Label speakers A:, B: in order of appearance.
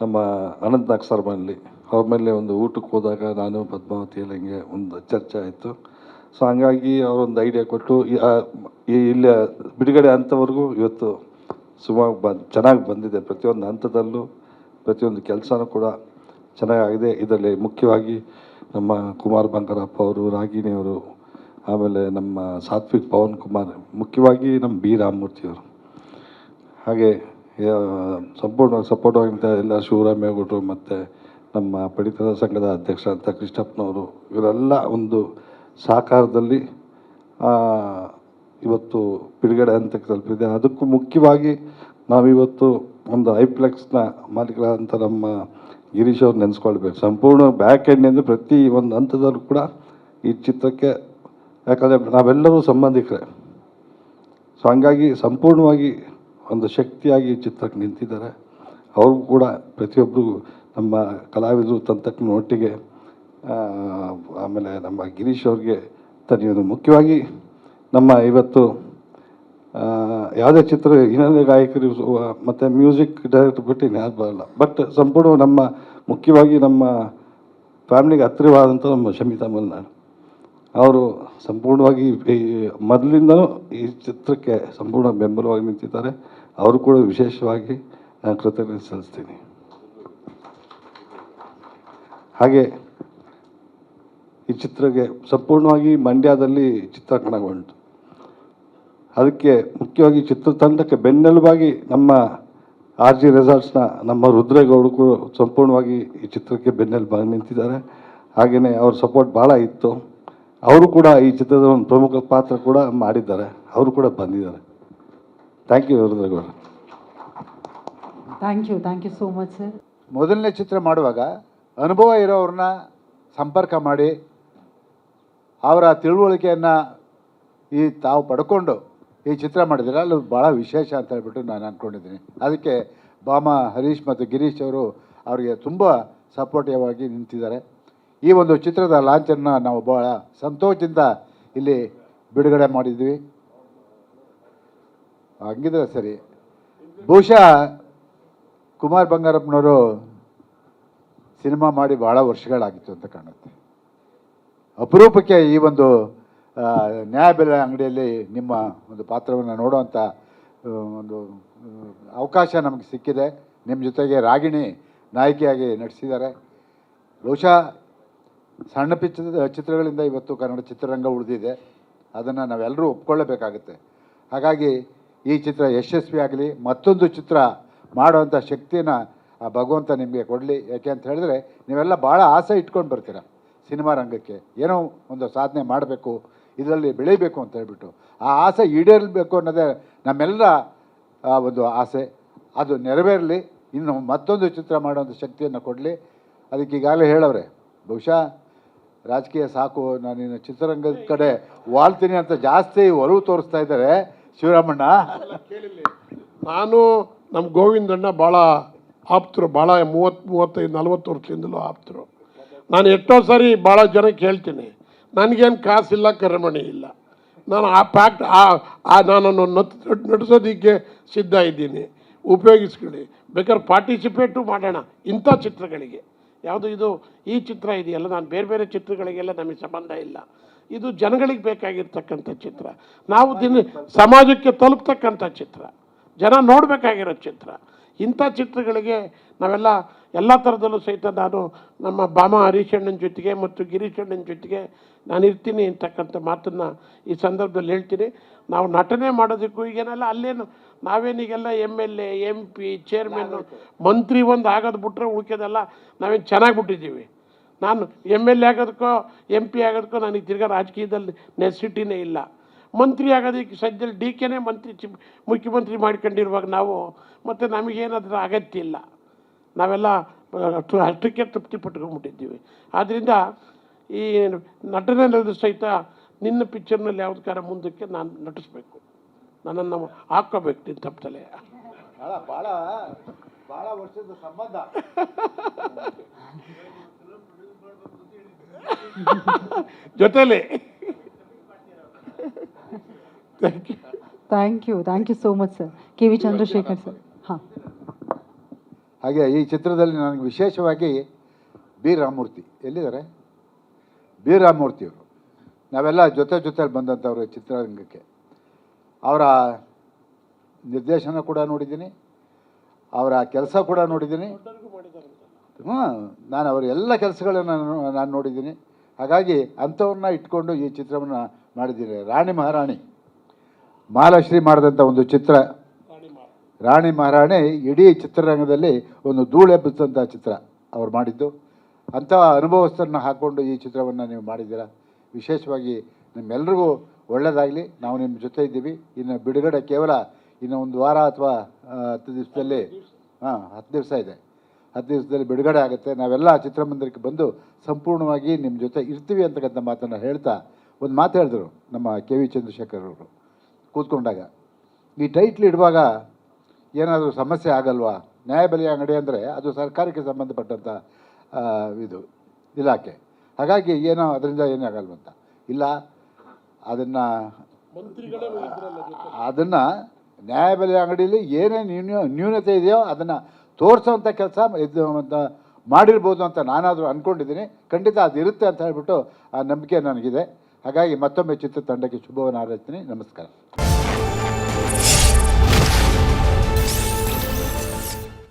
A: ನಮ್ಮ ಅನಂತನಾಗ್ ಸರ್ ಮನೇಲಿ ಅವ್ರ ಮೇಲೆ ಒಂದು ಊಟಕ್ಕೆ ಹೋದಾಗ ನಾನು ಪದ್ಮಾವತಿಯಲ್ಲಿ ಹಿಂಗೆ ಒಂದು ಚರ್ಚೆ ಆಯಿತು. ಸೊ ಹಂಗಾಗಿ ಅವರೊಂದು ಐಡಿಯಾ ಕೊಟ್ಟು ಇಲ್ಲಿ ಬಿಡುಗಡೆ ಹಂತವರೆಗೂ ಇವತ್ತು ಸುಮಾರು ಚೆನ್ನಾಗಿ ಬಂದಿದೆ. ಪ್ರತಿಯೊಂದು ಹಂತದಲ್ಲೂ ಪ್ರತಿಯೊಂದು ಕೆಲಸನೂ ಕೂಡ ಚೆನ್ನಾಗಾಗಿದೆ. ಇದರಲ್ಲಿ ಮುಖ್ಯವಾಗಿ ನಮ್ಮ ಕುಮಾರ್ ಬಂಗಾರಪ್ಪ ಅವರು, ರಾಗಿಣಿಯವರು, ಆಮೇಲೆ ನಮ್ಮ ಸಾತ್ವಿಕ್ ಪವನ್ ಕುಮಾರ್, ಮುಖ್ಯವಾಗಿ ನಮ್ಮ ಬಿ ರಾಮಮೂರ್ತಿಯವರು, ಹಾಗೆ ಸಂಪೂರ್ಣವಾಗಿ ಸಪೋರ್ಟ್ ಆಗಿಂತ ಎಲ್ಲ ಶಿವರಾಮೇಗೌಡರು ಮತ್ತು ನಮ್ಮ ಪಡಿತರ ಸಂಘದ ಅಧ್ಯಕ್ಷ ಅಂತ ಕೃಷ್ಣಪ್ಪನವರು, ಇವರೆಲ್ಲ ಒಂದು ಸಹಕಾರದಲ್ಲಿ ಇವತ್ತು ಬಿಡುಗಡೆ ಹಂತಕ್ಕೆ ತಲುಪಿದೆ. ಅದಕ್ಕೂ ಮುಖ್ಯವಾಗಿ ನಾವಿವತ್ತು ಒಂದು ಐಪ್ಲೆಕ್ಸ್ನ ಮಾಲೀಕರಾದಂಥ ನಮ್ಮ ಗಿರೀಶ್ ಅವ್ರು ನೆನೆಸ್ಕೊಳ್ಬೇಕು. ಸಂಪೂರ್ಣ ಬ್ಯಾಕ್ ಎಂಡಿಂದ ಪ್ರತಿ ಒಂದು ಹಂತದಲ್ಲೂ ಕೂಡ ಈ ಚಿತ್ರಕ್ಕೆ, ಯಾಕಂದರೆ ನಾವೆಲ್ಲರೂ ಸಂಬಂಧಿಕರೇ. ಸೊ ಹಂಗಾಗಿ ಸಂಪೂರ್ಣವಾಗಿ ಒಂದು ಶಕ್ತಿಯಾಗಿ ಈ ಚಿತ್ರಕ್ಕೆ ನಿಂತಿದ್ದಾರೆ. ಅವ್ರಿಗೂ ಕೂಡ ಪ್ರತಿಯೊಬ್ಬರಿಗೂ ನಮ್ಮ ಕಲಾವಿದರು ತಂತಕ್ಕನ ಒಟ್ಟಿಗೆ, ಆಮೇಲೆ ನಮ್ಮ ಗಿರೀಶ್ ಅವ್ರಿಗೆ ಧನ್ಯವಾದ. ಮುಖ್ಯವಾಗಿ ನಮ್ಮ ಇವತ್ತು ಯಾವುದೇ ಚಿತ್ರ ಹಿನ್ನೆಲೆ ಗಾಯಕರು ಮತ್ತು ಮ್ಯೂಸಿಕ್ ಡೈರೆಕ್ಟರ್ ಬಿಟ್ಟು ಇನ್ಯಾರು ಬರಲ್ಲ. ಬಟ್ ಸಂಪೂರ್ಣ ನಮ್ಮ ಮುಖ್ಯವಾಗಿ ನಮ್ಮ ಫ್ಯಾಮ್ಲಿಗೆ ಹತ್ತಿರವಾದಂಥ ನಮ್ಮ ಶಮಿತಾ ಮಲ್ನಾಡ್ ಅವರು ಸಂಪೂರ್ಣವಾಗಿ ಮೊದಲಿಂದನೂ ಈ ಚಿತ್ರಕ್ಕೆ ಸಂಪೂರ್ಣ ಬೆಂಬಲವಾಗಿ ನಿಂತಿದ್ದಾರೆ. ಅವರು ಕೂಡ ವಿಶೇಷವಾಗಿ ನಾನು ಕೃತಜ್ಞತೆ ಸಲ್ಲಿಸ್ತೀನಿ. ಹಾಗೆ ಈ ಚಿತ್ರಕ್ಕೆ ಸಂಪೂರ್ಣವಾಗಿ ಮಂಡ್ಯದಲ್ಲಿ ಚಿತ್ರೀಕರಣಗೊಂಡು, ಅದಕ್ಕೆ ಮುಖ್ಯವಾಗಿ ಚಿತ್ರತಂಡಕ್ಕೆ ಬೆನ್ನೆಲುಬಾಗಿ ನಮ್ಮ ಆರ್ ಜಿ ರೆಸಾರ್ಟ್ಸ್ನ ನಮ್ಮ ರುದ್ರೇಗೌಡರು ಕೂಡ ಸಂಪೂರ್ಣವಾಗಿ ಈ ಚಿತ್ರಕ್ಕೆ ಬೆನ್ನೆಲುಬಾಗಿ ನಿಂತಿದ್ದಾರೆ. ಹಾಗೆಯೇ ಅವ್ರ ಸಪೋರ್ಟ್ ಭಾಳ ಇತ್ತು. ಅವರು ಕೂಡ ಈ ಚಿತ್ರದ ಒಂದು ಪ್ರಮುಖ ಪಾತ್ರ ಕೂಡ ಮಾಡಿದ್ದಾರೆ. ಅವರು ಕೂಡ ಬಂದಿದ್ದಾರೆ. Thank you Rudregowda.
B: Thank you so much sir.
C: ಮೊದಲನೇ ಚಿತ್ರ ಮಾಡುವಾಗ ಅನುಭವ ಇರೋವ್ರನ್ನ ಸಂಪರ್ಕ ಮಾಡಿ ಅವರ ತಿಳುವಳಿಕೆಯನ್ನು ತಾವು ಪಡ್ಕೊಂಡು ಈ ಚಿತ್ರ ಮಾಡಿದರೆ ಅಲ್ಲಿ ಭಾಳ ವಿಶೇಷ ಅಂತ ಹೇಳ್ಬಿಟ್ಟು ನಾನು ಅಂದ್ಕೊಂಡಿದ್ದೀನಿ. ಅದಕ್ಕೆ ಬಾಮಾ ಹರೀಶ್ ಮತ್ತು ಗಿರೀಶ್ ಅವರು ಅವರಿಗೆ ತುಂಬ ಸಪೋರ್ಟಿವ್ ಆಗಿ ನಿಂತಿದ್ದಾರೆ. ಈ ಒಂದು ಚಿತ್ರದ ಲಾಂಚನ್ನು ನಾವು ಭಾಳ ಸಂತೋಷದಿಂದ ಇಲ್ಲಿ ಬಿಡುಗಡೆ ಮಾಡಿದ್ವಿ. ಹಂಗಿದ್ರೆ ಸರಿ. ಬಹುಶಃ ಕುಮಾರ್ ಬಂಗಾರಪ್ಪನವರು ಸಿನಿಮಾ ಮಾಡಿ ಭಾಳ ವರ್ಷಗಳಾಗಿತ್ತು ಅಂತ ಕಾಣುತ್ತೆ. ಅಪರೂಪಕ್ಕೆ ಈ ಒಂದು ನ್ಯಾಯಬೆಲೆ ಅಂಗಡಿಯಲ್ಲಿ ನಿಮ್ಮ ಒಂದು ಪಾತ್ರವನ್ನು ನೋಡುವಂಥ ಒಂದು ಅವಕಾಶ ನಮಗೆ ಸಿಕ್ಕಿದೆ. ನಿಮ್ಮ ಜೊತೆಗೆ ರಾಗಿಣಿ ನಾಯಕಿಯಾಗಿ ನಟಿಸಿದ್ದಾರೆ. ಬಹುಶಃ ಸಣ್ಣ ಚಿತ್ರಗಳಿಂದ ಇವತ್ತು ಕನ್ನಡ ಚಿತ್ರರಂಗ ಉಳಿದಿದೆ. ಅದನ್ನು ನಾವೆಲ್ಲರೂ ಒಪ್ಕೊಳ್ಳೇಬೇಕಾಗುತ್ತೆ. ಹಾಗಾಗಿ ಈ ಚಿತ್ರ ಯಶಸ್ವಿಯಾಗಲಿ, ಮತ್ತೊಂದು ಚಿತ್ರ ಮಾಡುವಂಥ ಶಕ್ತಿನ ಆ ಭಗವಂತ ನಿಮಗೆ ಕೊಡಲಿ. ಯಾಕೆ ಅಂತ ಹೇಳಿದ್ರೆ ನೀವೆಲ್ಲ ಭಾಳ ಆಸೆ ಇಟ್ಕೊಂಡು ಬರ್ತೀರ ಸಿನಿಮಾ ರಂಗಕ್ಕೆ, ಏನೋ ಒಂದು ಸಾಧನೆ ಮಾಡಬೇಕು, ಇದರಲ್ಲಿ ಬೆಳೀಬೇಕು ಅಂತ ಹೇಳ್ಬಿಟ್ಟು. ಆ ಆಸೆ ಈಡೇರಬೇಕು ಅನ್ನೋದೇ ನಮ್ಮೆಲ್ಲರ ಒಂದು ಆಸೆ. ಅದು ನೆರವೇರಲಿ. ಇನ್ನು ಮತ್ತೊಂದು ಚಿತ್ರ ಮಾಡುವಂಥ ಶಕ್ತಿಯನ್ನು ಕೊಡಲಿ. ಅದಕ್ಕೆ ಈಗಾಗಲೇ ಹೇಳವ್ರೆ, ಬಹುಶಃ ರಾಜಕೀಯ ಸಾಕು, ನಾನಿನ್ನು ಚಿತ್ರರಂಗದ ಕಡೆ ವಾಳ್ತೀನಿ ಅಂತ ಜಾಸ್ತಿ ಒಲವು ತೋರಿಸ್ತಾ ಇದ್ದಾರೆ ಶಿವರಾಮಣ್ಣ.
D: ನಾನು ನಮ್ಮ ಗೋವಿಂದಣ್ಣ ಭಾಳ ಆಪ್ತರು, ಭಾಳ 30-35-40 ವರ್ಷದಿಂದಲೂ ಆಪ್ತರು. ನಾನು ಎಷ್ಟೋ ಸಾರಿ ಭಾಳ ಜನಕ್ಕೆ ಹೇಳ್ತೀನಿ, ನನಗೇನು ಕಾಸಿಲ್ಲ, ಕರೆಮಣಿ ಇಲ್ಲ, ನಾನು ಆ ಫ್ಯಾಕ್ಟ್ ನಾನನ್ನು ನಟಿಸೋದಕ್ಕೆ ಸಿದ್ಧ ಇದ್ದೀನಿ, ಉಪಯೋಗಿಸ್ಕೊಳ್ಳಿ, ಬೇಕಾದ್ರೆ ಪಾರ್ಟಿಸಿಪೇಟು ಮಾಡೋಣ ಇಂಥ ಚಿತ್ರಗಳಿಗೆ. ಯಾವುದು ಇದು ಈ ಚಿತ್ರ ಇದೆಯಲ್ಲ, ನಾನು ಬೇರೆ ಬೇರೆ ಚಿತ್ರಗಳಿಗೆಲ್ಲ ನಮಗೆ ಸಂಬಂಧ ಇಲ್ಲ. ಇದು ಜನಗಳಿಗೆ ಬೇಕಾಗಿರ್ತಕ್ಕಂಥ ಚಿತ್ರ, ನಾವು ಸಮಾಜಕ್ಕೆ ತಲುಪ್ತಕ್ಕಂಥ ಚಿತ್ರ, ಜನ ನೋಡಬೇಕಾಗಿರೋ ಚಿತ್ರ. ಇಂಥ ಚಿತ್ರಗಳಿಗೆ ನಾವೆಲ್ಲ ಎಲ್ಲ ಥರದಲ್ಲೂ ಸಹಿತ ನಾನು ನಮ್ಮ ಬಾಮಾ ಹರೀಶ್ ಅಣ್ಣನ ಜೊತೆಗೆ ಮತ್ತು ಗಿರೀಶ್ ಅಣ್ಣನ ಜೊತೆಗೆ ನಾನು ಇರ್ತೀನಿ ಅಂತಕ್ಕಂಥ ಮಾತನ್ನು ಈ ಸಂದರ್ಭದಲ್ಲಿ ಹೇಳ್ತೀನಿ. ನಾವು ನಟನೆ ಮಾಡೋದಕ್ಕೂ ಈಗೇನೆಲ್ಲ ಅಲ್ಲೇನು ನಾವೇನೀಗೆಲ್ಲ MLA MP ಚೇರ್ಮನ್ನು ಮಂತ್ರಿ ಒಂದು ಆಗೋದು ಬಿಟ್ರೆ ಉಳ್ಕೋದೆಲ್ಲ ನಾವೇನು ಚೆನ್ನಾಗಿ ಬಿಟ್ಟಿದ್ದೀವಿ. ನಾನು MLA ಆಗೋದಕ್ಕೋ MP ಆಗೋದಕ್ಕೋ ನನಗೆ ತಿರ್ಗಾ ರಾಜಕೀಯದಲ್ಲಿ ನೆಸಿಟಿನೇ ಇಲ್ಲ. ಮಂತ್ರಿ ಆಗೋದಕ್ಕೆ ಸದ್ಯದಲ್ಲಿ DKನೇ ಮುಖ್ಯಮಂತ್ರಿ ಮಾಡ್ಕೊಂಡಿರುವಾಗ ನಾವು ಮತ್ತು ನಮಗೇನಾದ್ರೂ ಅಗತ್ಯ ಇಲ್ಲ, ನಾವೆಲ್ಲ ಅಷ್ಟಕ್ಕೆ ತೃಪ್ತಿ ಪಟ್ಕೊಂಡ್ಬಿಟ್ಟಿದ್ದೀವಿ. ಆದ್ದರಿಂದ ಈ ನಟನೆಲ್ಲದು ಸಹಿತ ನಿನ್ನ ಪಿಕ್ಚರ್ನಲ್ಲಿ ಯಾವ್ದಕ್ಕಾರ ಮುಂದಕ್ಕೆ ನಾನು ನಟಿಸ್ಬೇಕು, ನನ್ನನ್ನು ಹಾಕ್ಕೋಬೇಕು ನಿನ್ನ ತಪ್ಪಲೆ.
C: ಭಾಳ ಭಾಳ ವರ್ಷದ ಸಂಬಂಧ.
D: ಜೊತೆಲಿ
B: thank you so much sir. KV Chandrashekhar sir. ಹಾಂ,
C: ಹಾಗೆ ಈ ಚಿತ್ರದಲ್ಲಿ ನನಗೆ ವಿಶೇಷವಾಗಿ ಬಿ ರಾಮಮೂರ್ತಿ ಎಲ್ಲಿದ್ದಾರೆ, ಬಿ ರಾಮಮೂರ್ತಿಯವರು, ನಾವೆಲ್ಲ ಜೊತೆಲಿ ಬಂದಂಥವ್ರು ಚಿತ್ರರಂಗಕ್ಕೆ. ಅವರ ನಿರ್ದೇಶನ ಕೂಡ ನೋಡಿದ್ದೀನಿ, ಅವರ ಕೆಲಸ ಕೂಡ ನೋಡಿದ್ದೀನಿ. ನಾನು ಅವರ ಎಲ್ಲ ಕೆಲಸಗಳನ್ನು ನಾನು ನೋಡಿದ್ದೀನಿ. ಹಾಗಾಗಿ ಅಂಥವ್ರನ್ನ ಇಟ್ಕೊಂಡು ಈ ಚಿತ್ರವನ್ನು ಮಾಡಿದ್ದೀನಿ. ರಾಣಿ ಮಹಾರಾಣಿ ಮಹಾಲಕ್ಷ್ಮಿ ಮಾಡಿದಂಥ ಒಂದು ಚಿತ್ರ. ರಾಣಿ ಮಹಾರಾಣಿ ಇಡೀ ಚಿತ್ರರಂಗದಲ್ಲಿ ಒಂದು ಧೂಳೆಬ್ಬಿಸಿದಂಥ ಚಿತ್ರ ಅವ್ರು ಮಾಡಿದ್ದು. ಅಂಥ ಅನುಭವಸ್ಥರನ್ನ ಹಾಕ್ಕೊಂಡು ಈ ಚಿತ್ರವನ್ನು ನೀವು ಮಾಡಿದ್ದೀರಾ. ವಿಶೇಷವಾಗಿ ನಿಮ್ಮೆಲ್ರಿಗೂ ಒಳ್ಳೆಯದಾಗಲಿ. ನಾವು ನಿಮ್ಮ ಜೊತೆ ಇದ್ದೀವಿ. ಇನ್ನು ಬಿಡುಗಡೆ ಕೇವಲ ಇನ್ನು ಒಂದು ವಾರ ಅಥವಾ 10 ದಿವಸದಲ್ಲಿ 10 ದಿವಸ ಇದೆ. 10 ದಿವಸದಲ್ಲಿ ಬಿಡುಗಡೆ ಆಗುತ್ತೆ. ನಾವೆಲ್ಲ ಚಿತ್ರಮಂದಿರಕ್ಕೆ ಬಂದು ಸಂಪೂರ್ಣವಾಗಿ ನಿಮ್ಮ ಜೊತೆ ಇರ್ತೀವಿ ಅಂತಕ್ಕಂಥ ಮಾತನ್ನು ಹೇಳ್ತಾ ಒಂದು ಮಾತು ಹೇಳಿದ್ರು ನಮ್ಮ ಕೆ ವಿ ಚಂದ್ರಶೇಖರ್ ಅವರು ಕೂತ್ಕೊಂಡಾಗ. ಈ ಟೈಟ್ಲ್ ಇಡುವಾಗ ಏನಾದರೂ ಸಮಸ್ಯೆ ಆಗಲ್ವಾ? ನ್ಯಾಯಬೆಲೆ ಅಂಗಡಿ ಅಂದರೆ ಅದು ಸರ್ಕಾರಕ್ಕೆ ಸಂಬಂಧಪಟ್ಟಂಥ ಇದು ಇಲಾಖೆ. ಹಾಗಾಗಿ ಏನೋ ಅದರಿಂದ ಏನೂ ಆಗಲ್ವಂತ. ಇಲ್ಲ, ಅದನ್ನು ನ್ಯಾಯಬೆಲೆ ಅಂಗಡಿಯಲ್ಲಿ ಏನೇನು ನ್ಯೂನತೆ ಇದೆಯೋ ಅದನ್ನು ತೋರಿಸೋವಂಥ ಕೆಲಸ ಇದು ಅಂತ ಮಾಡಿರ್ಬೋದು ಅಂತ ನಾನಾದರೂ ಅಂದ್ಕೊಂಡಿದ್ದೀನಿ. ಖಂಡಿತ ಅದಿರುತ್ತೆ ಅಂತ ಹೇಳ್ಬಿಟ್ಟು ಆ ನಂಬಿಕೆ ನನಗಿದೆ. ಹಾಗಾಗಿ ಮತ್ತೊಮ್ಮೆ ಚಿತ್ರತಂಡಕ್ಕೆ ಶುಭವನ್ನು ಹಾರೈಸ್ತೀನಿ. ನಮಸ್ಕಾರ.